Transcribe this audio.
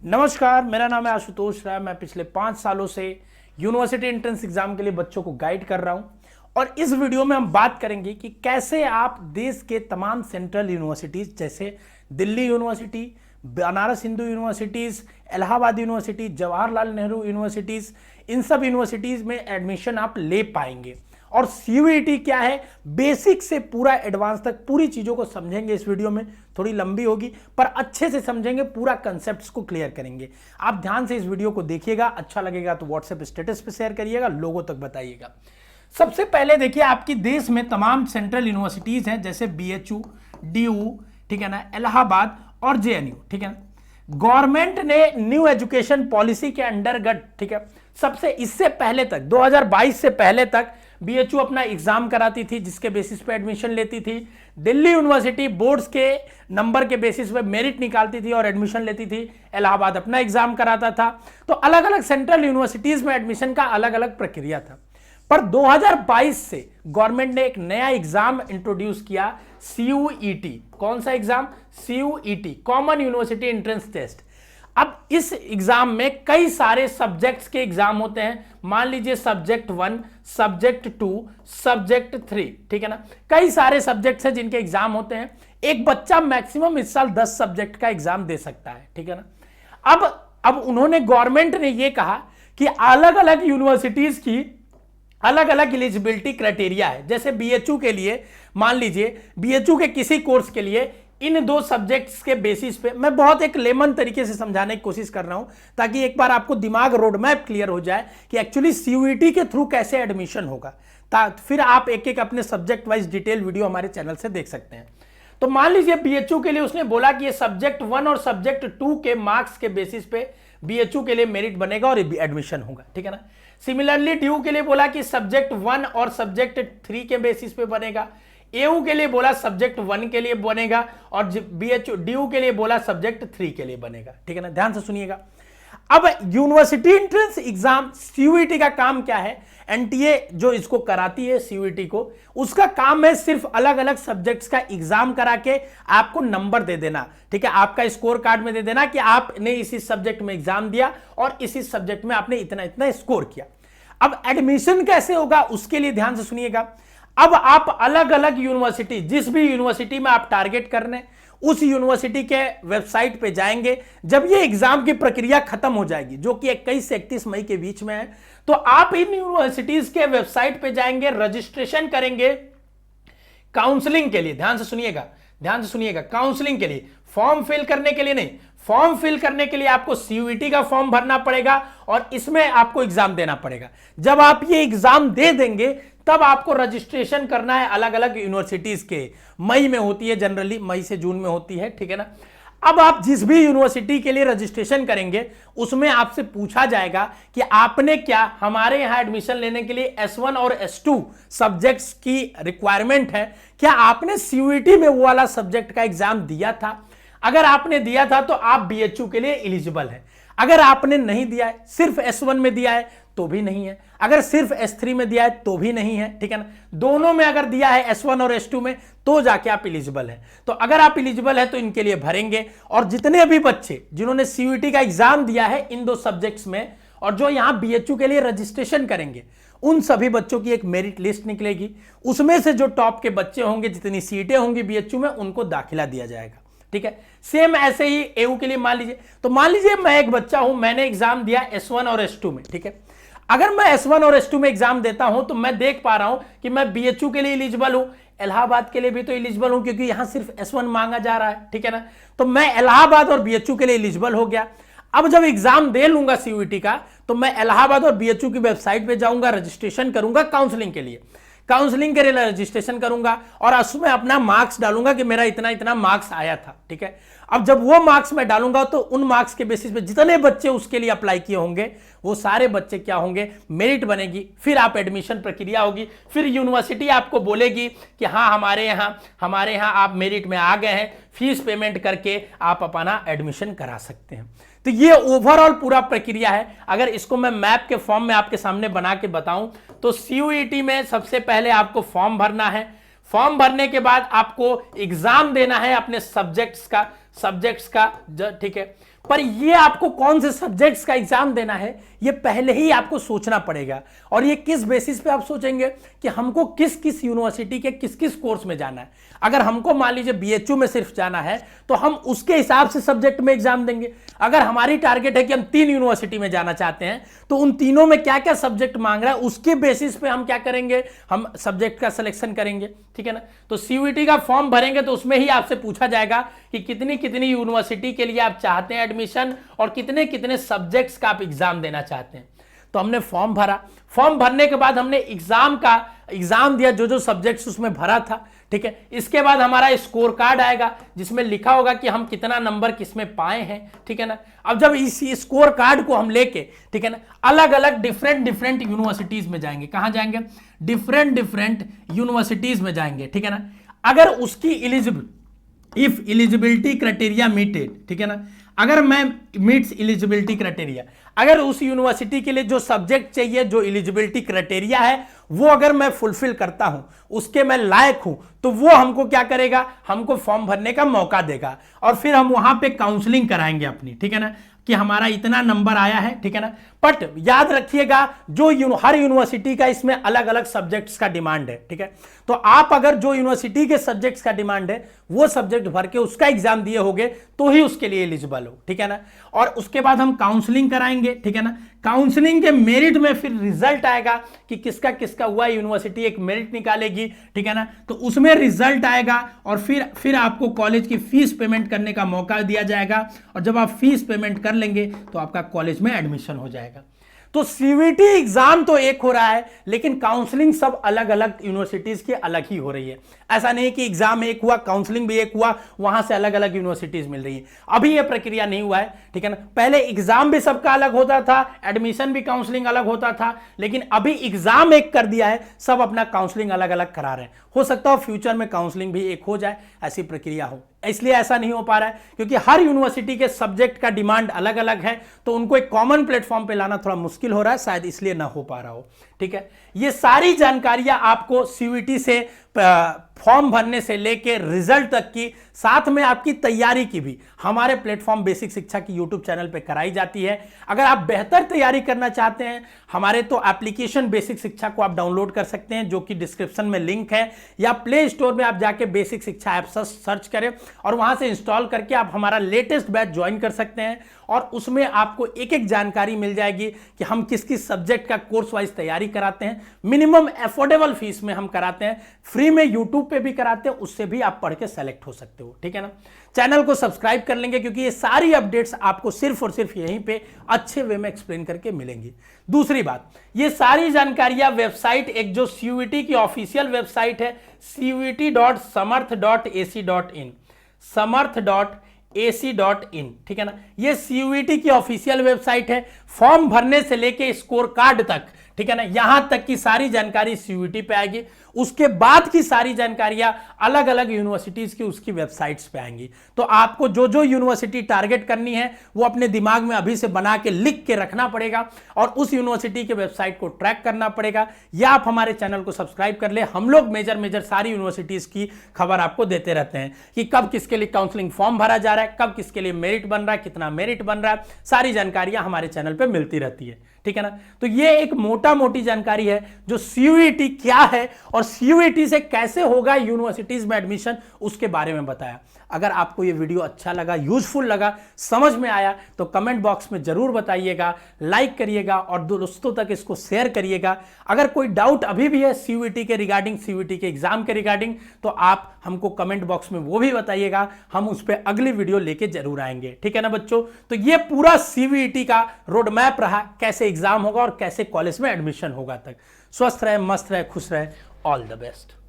नमस्कार, मेरा नाम है आशुतोष राय। मैं पिछले 5 सालों से यूनिवर्सिटी एंट्रेंस एग्जाम के लिए बच्चों को गाइड कर रहा हूं और इस वीडियो में हम बात करेंगे कि कैसे आप देश के तमाम सेंट्रल यूनिवर्सिटीज जैसे Delhi university, Banaras Hindu universities, Allahabad university, Jawaharlal Nehru universities, इन सब यूनिवर्सिटीज में एडमिशन आप ले पाएंगे। और सीयूईटी क्या है, बेसिक से पूरा एडवांस तक पूरी चीजों को समझेंगे। इस वीडियो में थोड़ी लंबी होगी पर अच्छे से समझेंगे, पूरा कंसेप्ट्स को क्लियर करेंगे। आप ध्यान से इस वीडियो को देखिएगा, अच्छा लगेगा तो व्हाट्सएप स्टेटस पे शेयर करिएगा, लोगों तक बताइएगा। सबसे पहले देखिए, आपकी देश में तमाम सेंट्रल यूनिवर्सिटीज हैं जैसे बीएचयू, डीयू, ठीक है ना, इलाहाबाद और जेएनयू, ठीक है ना। गवर्नमेंट ने न्यू एजुकेशन पॉलिसी के अंडरगत, ठीक है, सबसे इससे पहले तक 2022 से पहले तक बीएचयू अपना एग्जाम कराती थी जिसके बेसिस पे एडमिशन लेती थी। दिल्ली यूनिवर्सिटी बोर्ड्स के नंबर के बेसिस पे मेरिट निकालती थी और एडमिशन लेती थी। इलाहाबाद अपना एग्जाम कराता था। तो अलग अलग सेंट्रल यूनिवर्सिटीज में एडमिशन का अलग अलग प्रक्रिया था। पर 2022 से गवर्नमेंट ने एक नया एग्जाम इंट्रोड्यूस किया, सीयूईटी। कौन सा exam? CUET, common university entrance test. अब इस एग्जाम में कई सारे सब्जेक्ट्स के एग्जाम होते हैं। मान लीजिए सब्जेक्ट 1, सब्जेक्ट 2, सब्जेक्ट 3, ठीक है ना। कई सारे सब्जेक्ट्स हैं जिनके एग्जाम होते हैं। एक बच्चा मैक्सिमम इस साल 10 सब्जेक्ट का एग्जाम दे सकता है, ठीक है ना। अब उन्होंने, गवर्नमेंट ने यह कहा कि अलग अलग यूनिवर्सिटीज की अलग अलग एलिजिबिलिटी क्राइटेरिया है। जैसे बीएचयू के लिए, मान लीजिए बीएचयू के किसी कोर्स के लिए इन 2 सब्जेक्ट्स के बेसिस पे, मैं बहुत एक लेमन तरीके से समझाने की कोशिश कर रहा हूं ताकि एक बार आपको दिमाग रोड मैप क्लियर हो जाए कि एक्चुअली सीयूईटी के थ्रू कैसे एडमिशन होगा। फिर आप एक एक अपने सब्जेक्ट वाइज डिटेल वीडियो हमारे चैनल से देख सकते हैं। तो मान लीजिए बीएचयू के लिए उसने बोला कि ये सब्जेक्ट 1 और सब्जेक्ट 2 के मार्क्स के बेसिस पे बीएचयू के लिए मेरिट बनेगा और एडमिशन होगा, ठीक है ना। सिमिलरली ड्यू के लिए बोला कि सब्जेक्ट 1 और सब्जेक्ट 3 के बेसिस पे बनेगा। एयू के लिए बोला सब्जेक्ट 1 के लिए बनेगा और बीएचयू ड्यू के लिए बोला सब्जेक्ट 3 के लिए बनेगा, ठीक है ना। ध्यान से सुनिएगा। अब यूनिवर्सिटी एंट्रेंस एग्जाम सीयूईटी का काम क्या है? एनटीए जो इसको कराती है सीयूईटी को, उसका काम है सिर्फ अलग अलग सब्जेक्ट्स का एग्जाम करा के आपको नंबर दे देना, ठीक है, आपका स्कोर कार्ड में दे देना कि आपने इसी सब्जेक्ट में एग्जाम दिया और इसी सब्जेक्ट में आपने इतना इतना स्कोर किया। अब एडमिशन कैसे होगा उसके लिए ध्यान से सुनिएगा। अब आप अलग अलग यूनिवर्सिटी, जिस भी यूनिवर्सिटी में आप टारगेट कर रहे हैं, उस यूनिवर्सिटी के वेबसाइट पे जाएंगे। जब ये एग्जाम की प्रक्रिया खत्म हो जाएगी, जो कि 21 से 31 मई के बीच में है, तो आप इन यूनिवर्सिटीज के वेबसाइट पे जाएंगे, रजिस्ट्रेशन करेंगे काउंसलिंग के लिए। ध्यान से सुनिएगा, ध्यान से सुनिएगा। काउंसलिंग के लिए, फॉर्म फिल करने के लिए नहीं। फॉर्म फिल करने के लिए आपको सीयूईटी का फॉर्म भरना पड़ेगा और इसमें आपको एग्जाम देना पड़ेगा। जब आप ये एग्जाम दे देंगे तब आपको रजिस्ट्रेशन करना है अलग अलग यूनिवर्सिटीज के। मई में होती है, जनरली मई से जून में होती है, ठीक है ना। अब आप जिस भी यूनिवर्सिटी के लिए रजिस्ट्रेशन करेंगे उसमें आपसे पूछा जाएगा कि आपने क्या, हमारे यहां एडमिशन लेने के लिए S1 और S2 सब्जेक्ट्स की रिक्वायरमेंट है, क्या आपने सीयूईटी में वो वाला सब्जेक्ट का एग्जाम दिया था? अगर आपने दिया था तो आप बीएचयू के लिए एलिजिबल हैं। अगर आपने नहीं दिया है, सिर्फ S1 में दिया है तो भी नहीं है। अगर सिर्फ S3 में दिया है तो भी नहीं है, ठीक है ना। दोनों में अगर दिया है S1 और S2 में तो जाके आप एलिजिबल हैं। तो अगर आप एलिजिबल है तो इनके लिए भरेंगे। और जितने भी बच्चे जिन्होंने सीयूईटी का एग्जाम दिया है इन 2 सब्जेक्ट्स में और जो यहां बीएचयू के लिए रजिस्ट्रेशन करेंगे, उन सभी बच्चों की एक मेरिट लिस्ट निकलेगी। उसमें से जो टॉप के बच्चे होंगे, जितनी सीटें होंगी बीएचयू में, उनको दाखिला दिया जाएगा, ठीक है। सेम ऐसे ही एयू के लिए मान लीजिए, तो मान लीजिए मैं एक बच्चा हूं, मैंने एग्जाम दिया S1 और S2 में, ठीक है। अगर मैं S1 और S2 में एग्जाम देता हूं तो मैं देख पा रहा हूं कि मैं बीएचयू के लिए एलिजिबल हूं, इलाहाबाद के लिए भी तो एलिजिबल हूं क्योंकि यहां सिर्फ S1 मांगा जा रहा है, ठीक है ना। तो मैं इलाहाबाद और बीएचयू के लिए एलिजिबल हो गया। अब जब एग्जाम दे लूंगा सीयूईटी का तो मैं इलाहाबाद और बीएचयू की वेबसाइट पे जाऊंगा, रजिस्ट्रेशन करूंगा काउंसलिंग के लिए। काउंसलिंग के लिए रजिस्ट्रेशन करूंगा और उसमें अपना मार्क्स डालूंगा कि मेरा इतना इतना मार्क्स आया था, ठीक है। अब जब वो मार्क्स मैं डालूंगा तो उन मार्क्स के बेसिस पे जितने बच्चे उसके लिए अप्लाई किए होंगे वो सारे बच्चे क्या होंगे, मेरिट बनेगी। फिर आप एडमिशन प्रक्रिया होगी, फिर यूनिवर्सिटी आपको बोलेगी कि हाँ हमारे यहाँ आप मेरिट में आ गए हैं, फीस पेमेंट करके आप अपना एडमिशन करा सकते हैं। तो ये ओवरऑल पूरा प्रक्रिया है। अगर इसको मैं मैप के फॉर्म में आपके सामने बना के बताऊं तो सीयूईटी में सबसे पहले आपको फॉर्म भरना है। फॉर्म भरने के बाद आपको एग्जाम देना है अपने सब्जेक्ट्स का, ठीक है। पर ये आपको कौन से सब्जेक्ट्स का एग्जाम देना है ये पहले ही आपको सोचना पड़ेगा। और ये किस बेसिस पे आप सोचेंगे कि हमको किस किस यूनिवर्सिटी के किस किस कोर्स में जाना है। अगर हमको मान लीजिए बीएचयू में सिर्फ जाना है तो हम उसके हिसाब से सब्जेक्ट में एग्जाम देंगे। अगर हमारी टारगेट है कि हम 3 यूनिवर्सिटी में जाना चाहते हैं तो उन तीनों में क्या क्या सब्जेक्ट मांग रहा है उसके बेसिस पे हम क्या करेंगे, हम सब्जेक्ट का सिलेक्शन करेंगे। ठीक है ना। तो सीयूईटी का फॉर्म भरेंगे तो उसमें ही आपसे पूछा जाएगा कि कितनी कितनी यूनिवर्सिटी के लिए आप चाहते हैं एडमिशन और कितने कितने सब्जेक्ट्स का आप एग्जाम देना चाहते हैं। तो हमने फॉर्म भरा, फॉर्म भरने के बाद हमने एग्जाम दिया, जो जो सब्जेक्ट्स उसमें भरा था। ठीक है। इसके बाद हमारा स्कोर कार्ड आएगा जिसमें लिखा होगा कि हम कितना नंबर किसमें पाए हैं। ठीक है ना। अब जब इस स्कोर कार्ड को हम लेके, ठीक है ना, अलग अलग डिफरेंट यूनिवर्सिटीज में जाएंगे। कहां जाएंगे? डिफरेंट यूनिवर्सिटीज में जाएंगे। ठीक है ना। अगर उसकी इफ एलिजिबिलिटी क्राइटेरिया मीटेड, ठीक है ना, अगर मैं मीट्स एलिजिबिलिटी क्राइटेरिया, अगर उस यूनिवर्सिटी के लिए जो सब्जेक्ट चाहिए, जो एलिजिबिलिटी क्राइटेरिया है, वो अगर मैं फुलफिल करता हूं, उसके मैं लायक हूं, तो वो हमको क्या करेगा, हमको फॉर्म भरने का मौका देगा और फिर हम वहां पे काउंसलिंग कराएंगे अपनी। ठीक है ना, कि हमारा इतना नंबर आया है। ठीक है ना। बट याद रखिएगा हर यूनिवर्सिटी का इसमें अलग अलग सब्जेक्ट्स का डिमांड है। ठीक है। तो आप अगर जो यूनिवर्सिटी के सब्जेक्ट्स का डिमांड है वो सब्जेक्ट भर के उसका एग्जाम दिए होगे तो ही उसके लिए एलिजिबल हो। ठीक है ना। और उसके बाद हम काउंसलिंग कराएंगे। ठीक है ना। काउंसलिंग के मेरिट में फिर रिजल्ट आएगा कि किसका किसका हुआ, यूनिवर्सिटी एक मेरिट निकालेगी। ठीक है ना। तो उसमें रिजल्ट आएगा और फिर आपको कॉलेज की फीस पेमेंट करने का मौका दिया जाएगा और जब आप फीस पेमेंट कर लेंगे तो आपका कॉलेज में एडमिशन हो जाएगा। तो सीयूईटी एग्जाम तो एक हो रहा है लेकिन काउंसलिंग सब अलग अलग यूनिवर्सिटीज की अलग ही हो रही है। ऐसा नहीं कि एग्जाम एक हुआ, काउंसलिंग भी एक हुआ, वहां से अलग अलग यूनिवर्सिटीज मिल रही है। अभी यह प्रक्रिया नहीं हुआ है। ठीक है ना। पहले एग्जाम भी सबका अलग होता था, एडमिशन भी काउंसलिंग अलग होता था, लेकिन अभी एग्जाम एक कर दिया है, सब अपना काउंसलिंग अलग अलग करा रहे हैं। हो सकता है फ्यूचर में काउंसलिंग भी एक हो जाए, ऐसी प्रक्रिया हो। इसलिए ऐसा नहीं हो पा रहा है क्योंकि हर यूनिवर्सिटी के सब्जेक्ट का डिमांड अलग अलग है, तो उनको एक कॉमन प्लेटफॉर्म पे लाना थोड़ा मुश्किल हो रहा है, शायद इसलिए ना हो पा रहा हो। ठीक है। ये सारी जानकारियां आपको सीयूईटी से फॉर्म भरने से लेके रिजल्ट तक की, साथ में आपकी तैयारी की भी हमारे प्लेटफॉर्म बेसिक शिक्षा की यूट्यूब चैनल पे कराई जाती है। अगर आप बेहतर तैयारी करना चाहते हैं, हमारे तो एप्लीकेशन बेसिक शिक्षा को आप डाउनलोड कर सकते हैं जो कि डिस्क्रिप्शन में लिंक है, या प्ले स्टोर में आप जाके बेसिक शिक्षा ऐप सर्च करें और वहां से इंस्टॉल करके आप हमारा लेटेस्ट बैच ज्वाइन कर सकते हैं और उसमें आपको एक एक जानकारी मिल जाएगी कि हम किस किस सब्जेक्ट का कोर्स वाइज तैयारी कराते हैं। मिनिमम अफोर्डेबल फीस में हम कराते हैं, फ्री में यूट्यूब पे भी कराते हैं, उससे भी आप पढ़ के सेलेक्ट हो सकते हो। ठीक है ना। चैनल को सब्सक्राइब कर लेंगे क्योंकि ये सारी अपडेट्स आपको सिर्फ और सिर्फ यहीं पे अच्छे वे में एक्सप्लेन करके मिलेंगी। दूसरी बात, ये सारी जानकारियां वेबसाइट, एक जो सीयूईटी की ऑफिशियल वेबसाइट है cuit.samarth.ac.in, samarth.ac.in, ठीक है ना। ये सीयूईटी की ऑफिशियल वेबसाइट है। फॉर्म भरने से लेके स्कोर कार्ड तक, ठीक है ना, यहां तक की सारी जानकारी सीयूईटी पे आएगी। उसके बाद की सारी जानकारियां अलग अलग यूनिवर्सिटीज की उसकी वेबसाइट्स पे आएंगी। तो आपको जो जो यूनिवर्सिटी टारगेट करनी है वो अपने दिमाग में अभी से बना के लिख के रखना पड़ेगा और उस यूनिवर्सिटी के वेबसाइट को ट्रैक करना पड़ेगा, या आप हमारे चैनल को सब्सक्राइब कर ले। हम लोग मेजर सारी यूनिवर्सिटीज की खबर आपको देते रहते हैं कि कब किसके लिए काउंसलिंग फॉर्म भरा जा रहा है, कब किसके लिए मेरिट बन रहा है, कितना मेरिट बन रहा है, सारी जानकारियां हमारे चैनल पर मिलती रहती है। ठीक है ना। तो ये एक मोटी जानकारी है जो सीयूईटी क्या है और सीयूईटी से कैसे होगा यूनिवर्सिटीज में एडमिशन, उसके बारे में बताया। अगर आपको ये वीडियो अच्छा लगा, यूजफुल लगा, समझ में आया तो कमेंट बॉक्स में जरूर बताइएगा, लाइक करिएगा और दोस्तों तक इसको शेयर करिएगा। अगर कोई डाउट अभी भी है सीयूईटी के रिगार्डिंग, सीयूईटी के एग्जाम के रिगार्डिंग, तो आप हमको कमेंट बॉक्स में वो भी बताइएगा, हम उस पर अगली वीडियो लेके जरूर आएंगे। ठीक है ना बच्चों। तो ये पूरा सीयूईटी का रोड मैप रहा, कैसे एग्जाम होगा और कैसे कॉलेज में एडमिशन होगा तक। स्वस्थ रहे, मस्त रहे, खुश रहे। All the best.